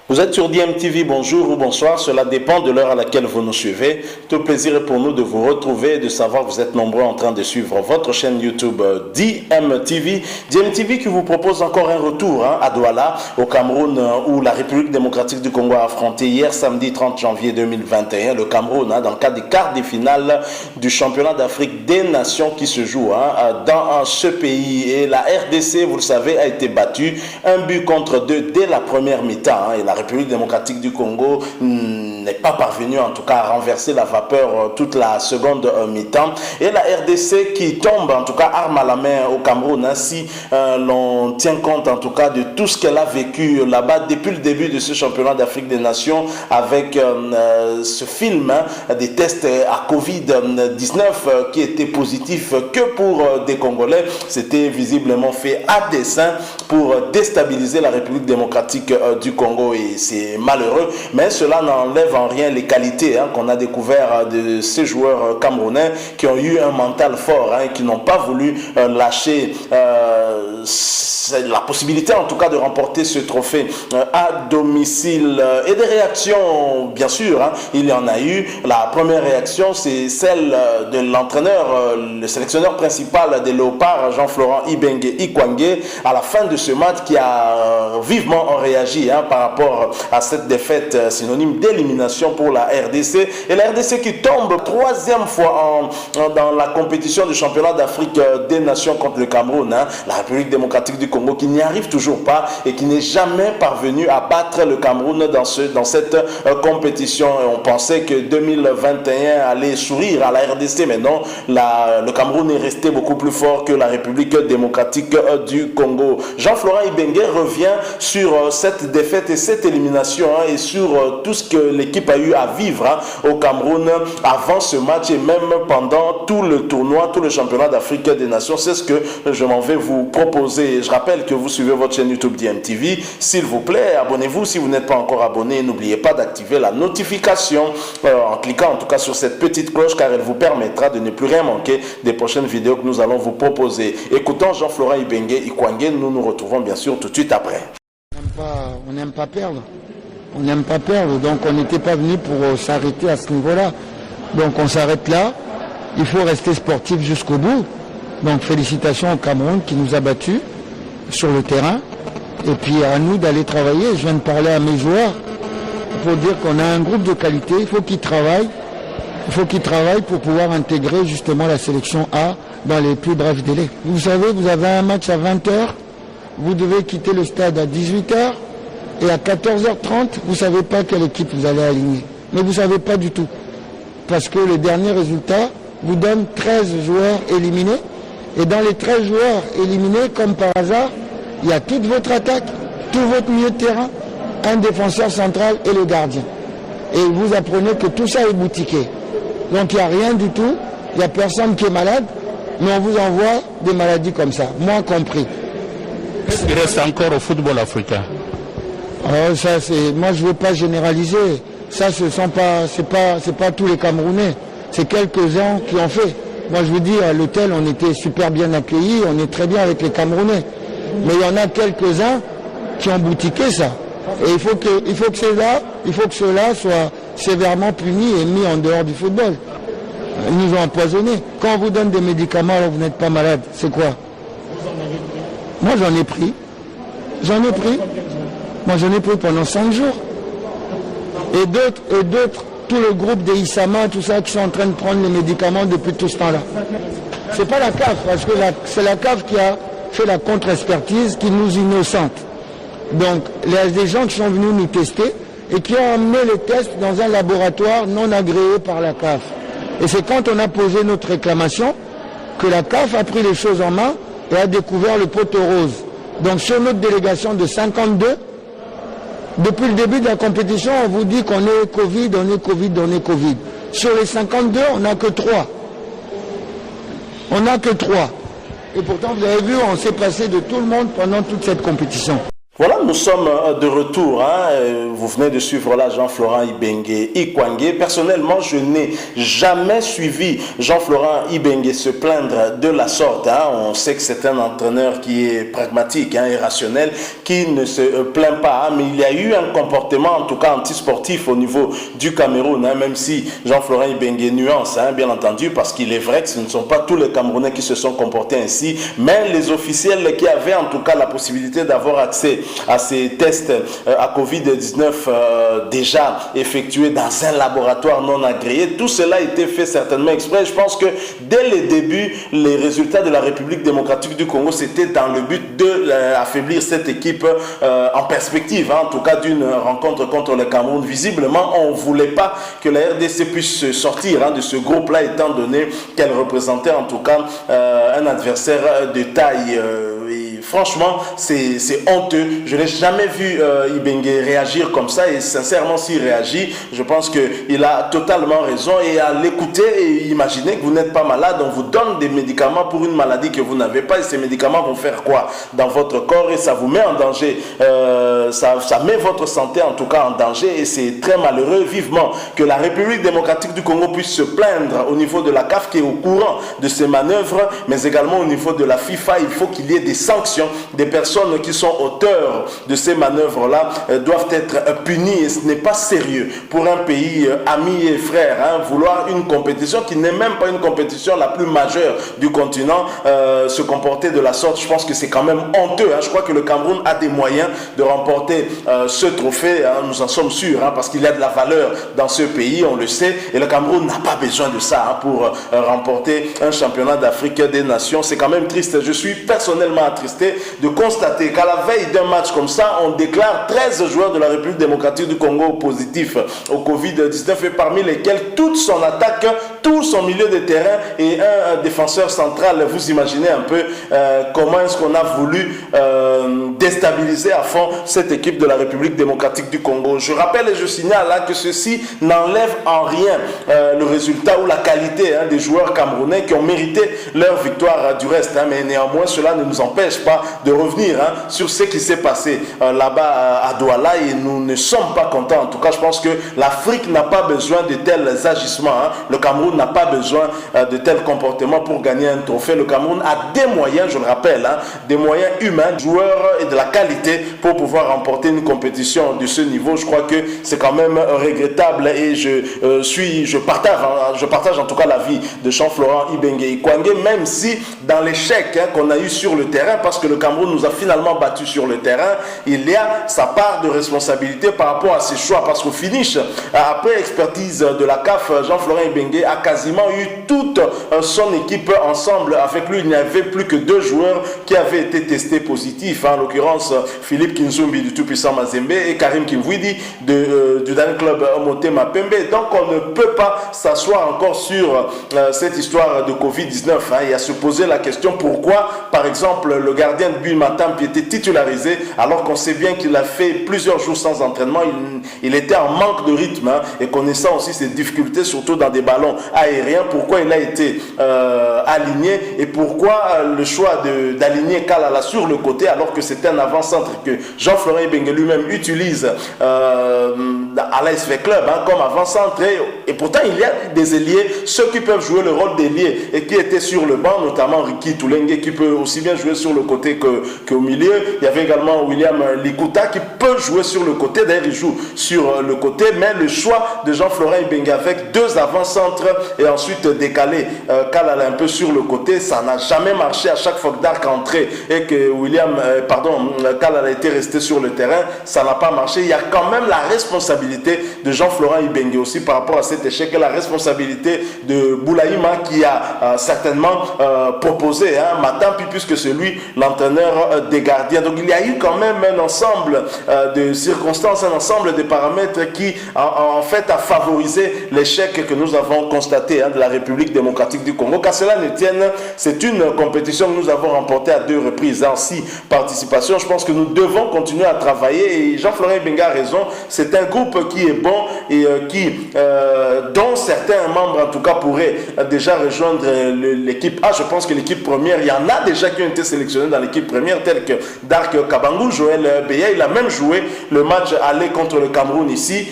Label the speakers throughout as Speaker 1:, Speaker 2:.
Speaker 1: Vous êtes sur DMTV, bonjour ou bonsoir, cela dépend de l'heure à laquelle vous nous suivez. Tout plaisir est pour nous de vous retrouver et de savoir que vous êtes nombreux en train de suivre votre chaîne YouTube DMTV. DMTV qui vous propose encore un retour à Douala, au Cameroun, où la République démocratique du Congo a affronté hier samedi 30 janvier 2021 le Cameroun dans le cadre des quarts de finale du championnat d'Afrique des Nations qui se joue dans ce pays. Et la RDC, vous le savez, a été battue 1-2 dès la première mi-temps. Et la République démocratique du Congo n'est pas parvenue en tout cas à renverser la vapeur toute la seconde mi-temps. Et la RDC qui tombe en tout cas arme à la main au Cameroun, si l'on tient compte en tout cas de tout ce qu'elle a vécu là-bas depuis le début de ce championnat d'Afrique des Nations avec ce film des tests à Covid-19 qui était positif que pour des Congolais. C'était visiblement fait à dessein pour déstabiliser la République démocratique du Congo. Et c'est malheureux, mais cela n'enlève en rien les qualités qu'on a découvert de ces joueurs camerounais qui ont eu un mental fort et qui n'ont pas voulu lâcher la possibilité en tout cas de remporter ce trophée à domicile. Et des réactions, bien sûr, il y en a eu. La première réaction, c'est celle de l'entraîneur, le sélectionneur principal des Léopards, Jean-Florent Ibenge Ikwangé, à la fin de ce match qui a vivement réagi par rapport à cette défaite synonyme d'élimination pour la RDC. Et la RDC qui tombe troisième fois dans la compétition du championnat d'Afrique des Nations contre le Cameroun. La République démocratique du Congo qui n'y arrive toujours pas et qui n'est jamais parvenue à battre le Cameroun dans cette compétition. Et on pensait que 2021 allait sourire à la RDC, mais non, le Cameroun est resté beaucoup plus fort que la République démocratique du Congo. Jean-Florent Ibenge revient sur cette défaite et cette élimination et sur tout ce que l'équipe a eu à vivre au Cameroun avant ce match et même pendant tout le tournoi, tout le championnat d'Afrique des Nations. C'est ce que je m'en vais vous proposer. Je rappelle que vous suivez votre chaîne YouTube DMTV. S'il vous plaît, abonnez-vous si vous n'êtes pas encore abonné. N'oubliez pas d'activer la notification en cliquant en tout cas sur cette petite cloche car elle vous permettra de ne plus rien manquer des prochaines vidéos que nous allons vous proposer. Écoutons Jean-Florent Ibenge Ikwangé. Nous nous retrouvons bien sûr tout de suite après.
Speaker 2: On n'aime pas perdre. On n'aime pas perdre, donc on n'était pas venu pour s'arrêter à ce niveau-là. Donc on s'arrête là. Il faut rester sportif jusqu'au bout. Donc félicitations au Cameroun qui nous a battus sur le terrain. Et puis à nous d'aller travailler. Je viens de parler à mes joueurs pour dire qu'on a un groupe de qualité. Il faut qu'ils travaillent. Il faut qu'ils travaillent pour pouvoir intégrer justement la sélection A dans les plus brefs délais. Vous savez, vous avez un match à 20h. Vous devez quitter le stade à 18h et à 14h30, vous ne savez pas quelle équipe vous allez aligner. Mais vous ne savez pas du tout. Parce que le dernier résultat vous donne 13 joueurs éliminés. Et dans les 13 joueurs éliminés, comme par hasard, il y a toute votre attaque, tout votre milieu de terrain, un défenseur central et le gardien. Et vous apprenez que tout ça est boutiqué. Donc il n'y a rien du tout, il n'y a personne qui est malade, mais on vous envoie des maladies comme ça, moi compris.
Speaker 3: Il reste encore au football africain.
Speaker 2: Alors ça, moi je ne veux pas généraliser. Ça, c'est pas tous les Camerounais. C'est quelques-uns qui ont fait. Moi je vous dis, à l'hôtel, on était super bien accueillis, on est très bien avec les Camerounais. Mais il y en a quelques-uns qui ont boutiqué ça. Et il faut que ceux-là soient sévèrement punis et mis en dehors du football. Ils nous ont empoisonnés. Quand on vous donne des médicaments alors vous n'êtes pas malade, c'est quoi? Moi j'en ai pris. Moi j'en ai pris pendant 5 jours. Et d'autres, tout le groupe des Issama, tout ça, qui sont en train de prendre les médicaments depuis tout ce temps-là. C'est pas la CAF, parce que c'est la CAF qui a fait la contre-expertise qui nous innocente. Donc il y a des gens qui sont venus nous tester et qui ont amené les tests dans un laboratoire non agréé par la CAF. Et c'est quand on a posé notre réclamation que la CAF a pris les choses en main et a découvert le poteau rose. Donc sur notre délégation de 52, depuis le début de la compétition, on vous dit qu'on est Covid, on est Covid, on est Covid. Sur les 52, on n'a que 3. On n'a que 3. Et pourtant, vous avez vu, on s'est passé de tout le monde pendant toute cette compétition.
Speaker 1: Voilà, nous sommes de retour. Vous venez de suivre là Jean-Florent Ibenge Ikwangé. Personnellement, je n'ai jamais suivi Jean-Florent Ibenge se plaindre de la sorte. On sait que c'est un entraîneur qui est pragmatique et rationnel, qui ne se plaint pas. Mais il y a eu un comportement, en tout cas antisportif au niveau du Cameroun, même si Jean-Florent Ibenge nuance, bien entendu, parce qu'il est vrai que ce ne sont pas tous les Camerounais qui se sont comportés ainsi, mais les officiels qui avaient en tout cas la possibilité d'avoir accès à ces tests à Covid-19 déjà effectués dans un laboratoire non agréé. Tout cela a été fait certainement exprès. Je pense que dès le début, les résultats de la République démocratique du Congo, c'était dans le but d'affaiblir cette équipe en perspective, en tout cas d'une rencontre contre le Cameroun. Visiblement, on ne voulait pas que la RDC puisse sortir de ce groupe-là, étant donné qu'elle représentait en tout cas un adversaire de taille. Et franchement, c'est honteux. Je n'ai jamais vu Ibenge réagir comme ça, et sincèrement, s'il réagit, je pense qu'il a totalement raison. Et à l'écouter et imaginer que vous n'êtes pas malade, on vous donne des médicaments pour une maladie que vous n'avez pas, et ces médicaments vont faire quoi dans votre corps, et ça vous met en danger, ça met votre santé en tout cas en danger, et c'est très malheureux. Vivement que la République démocratique du Congo puisse se plaindre au niveau de la CAF qui est au courant de ces manœuvres, mais également au niveau de la FIFA. Il faut qu'il y ait des sanctions. Des personnes qui sont auteurs de ces manœuvres-là doivent être punies, et ce n'est pas sérieux pour un pays ami et frère. Vouloir une compétition qui n'est même pas une compétition la plus majeure du continent, se comporter de la sorte, je pense que c'est quand même honteux. Je crois que le Cameroun a des moyens de remporter ce trophée, nous en sommes sûrs, parce qu'il y a de la valeur dans ce pays, on le sait, et le Cameroun n'a pas besoin de ça pour remporter un championnat d'Afrique des Nations. C'est quand même triste. Je suis personnellement attristé de constater qu'à la veille d'un match comme ça, on déclare 13 joueurs de la République démocratique du Congo positifs au Covid-19, et parmi lesquels toute son attaque, tout son milieu de terrain et un défenseur central. Vous imaginez un peu comment est-ce qu'on a voulu déstabiliser à fond cette équipe de la République démocratique du Congo. Je rappelle et je signale que ceci n'enlève en rien le résultat ou la qualité des joueurs camerounais qui ont mérité leur victoire du reste. Mais néanmoins, cela ne nous empêche pas de revenir sur ce qui s'est passé là-bas à Douala, et nous ne sommes pas contents. En tout cas, je pense que l'Afrique n'a pas besoin de tels agissements. Le Cameroun n'a pas besoin de tels comportements pour gagner un trophée. Le Cameroun a des moyens, je le rappelle, des moyens humains, joueurs et de la qualité pour pouvoir remporter une compétition de ce niveau. Je crois que c'est quand même regrettable, et je partage en tout cas l'avis de Jean-Florent Ibenge Ikwangé, même si dans l'échec qu'on a eu sur le terrain, parce que le Cameroun nous a finalement battus sur le terrain, il y a sa part de responsabilité par rapport à ses choix, parce qu'au finish, après expertise de la CAF, Jean-Florent Ibenge a quasiment eu toute son équipe ensemble avec lui. Il n'y avait plus que 2 joueurs qui avaient été testés positifs, en l'occurrence Philippe Kinzumbi du tout-puissant Mazembe et Karim Kimvwidi du dernier club Motema Pembe. Donc on ne peut pas s'asseoir encore sur cette histoire de Covid-19 et à se poser la question pourquoi, par exemple, le gardien de but Matampi était titularisé alors qu'on sait bien qu'il a fait plusieurs jours sans entraînement. Il était en manque de rythme et connaissant aussi ses difficultés, surtout dans des ballons aériens. Pourquoi il a été aligné, et pourquoi le choix d'aligner Kalala sur le côté alors que c'était un avant-centre que Jean-Florent Ibenge lui-même utilise à l'ASV Club comme avant-centre, et pourtant il y a des ailiers, ceux qui peuvent jouer le rôle d'ailier et qui étaient sur le banc, notamment Ricky Toulenge qui peut aussi bien jouer sur le côté qu'au milieu. Il y avait également William Likuta qui peut jouer sur le côté, d'ailleurs il joue sur le côté, mais le choix de Jean-Florent Ibenge avec 2 avant-centres et ensuite décaler Kalala un peu sur le côté, ça n'a jamais marché. À chaque fois que Dark entrait et que Kalala était resté sur le terrain, ça n'a pas marché. Il y a quand même la responsabilité de Jean-Florent Ibenge aussi par rapport à cet échec, et la responsabilité de Boulaïma qui a certainement proposé Matampi, puisque c'est lui l'entraîneur des gardiens. Donc il y a eu quand même un ensemble de circonstances, un ensemble de paramètres qui en fait a favorisé l'échec que nous avons constaté constaté de la République démocratique du Congo. Qu'à cela ne tienne, c'est une compétition que nous avons remportée à 2 reprises, en 6 participations. Je pense que nous devons continuer à travailler et Jean-Florent Ibenge a raison. C'est un groupe qui est bon et dont certains membres en tout cas pourraient déjà rejoindre l'équipe A. Je pense que l'équipe première, il y en a déjà qui ont été sélectionnés dans l'équipe première, tels que Dark Kabangou, Joël Beya. Il a même joué le match aller contre le Cameroun ici,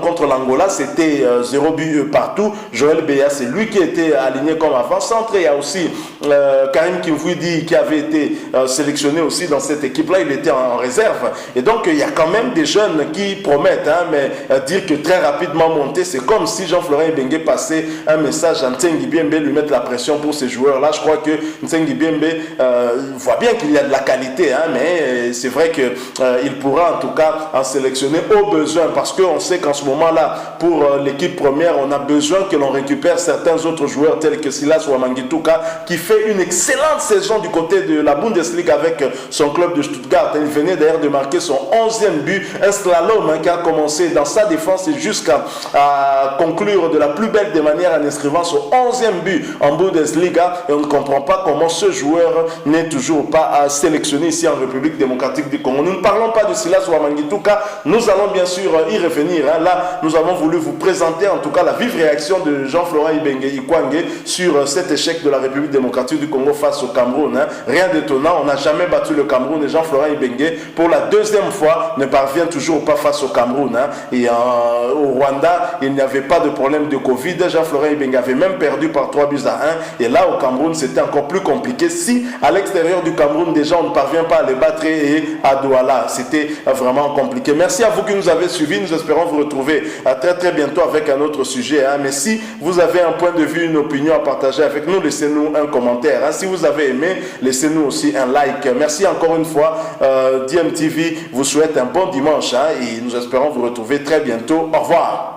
Speaker 1: contre l'Angola, c'était 0 but partout. Joël Beya, c'est lui qui était aligné comme avant-centre. Il y a aussi Karim Kimfouidi qui avait été sélectionné aussi dans cette équipe-là. Il était en réserve. Et donc, il y a quand même des jeunes qui promettent, mais dire que très rapidement monter, c'est comme si Jean-Florent Ibenge passait un message à Ntsengi Biembe, lui mettre la pression pour ces joueurs-là. Je crois que Ntsengi Biembe voit bien qu'il y a de la qualité, mais c'est vrai qu'il pourra en tout cas en sélectionner au besoin, parce qu'on sait qu'en ce moment-là, pour l'équipe première, on a besoin que l'on récupère certains autres joueurs tels que Silas Wamangituka, qui fait une excellente saison du côté de la Bundesliga avec son club de Stuttgart. Il venait d'ailleurs de marquer son 11e but, un slalom qui a commencé dans sa défense et jusqu'à conclure de la plus belle des manières en inscrivant son 11e but en Bundesliga. Et on ne comprend pas comment ce joueur n'est toujours pas sélectionné ici en République démocratique du Congo. Nous ne parlons pas de Silas Wamangituka, nous allons bien sûr y revenir. Là, nous avons voulu vous présenter en tout cas la vive réaction de Jean-Florent Ibenge Ikwangé sur cet échec de la République démocratique du Congo face au Cameroun. Rien d'étonnant, on n'a jamais battu le Cameroun et Jean-Florent Ibenge, pour la 2e fois, ne parvient toujours pas face au Cameroun. Et au Rwanda, il n'y avait pas de problème de Covid. Jean-Florent Ibenge avait même perdu par 3 buts à 1. Et là, au Cameroun, c'était encore plus compliqué. Si à l'extérieur du Cameroun, déjà, on ne parvient pas à les battre et à Douala, c'était vraiment compliqué. Merci à vous qui nous avez suivis. Nous espérons vous retrouver très très bientôt avec un autre sujet. Mais si vous avez un point de vue, une opinion à partager avec nous, laissez-nous un commentaire. Si vous avez aimé, laissez-nous aussi un like. Merci encore une fois. DMTV vous souhaite un bon dimanche et nous espérons vous retrouver très bientôt. Au revoir.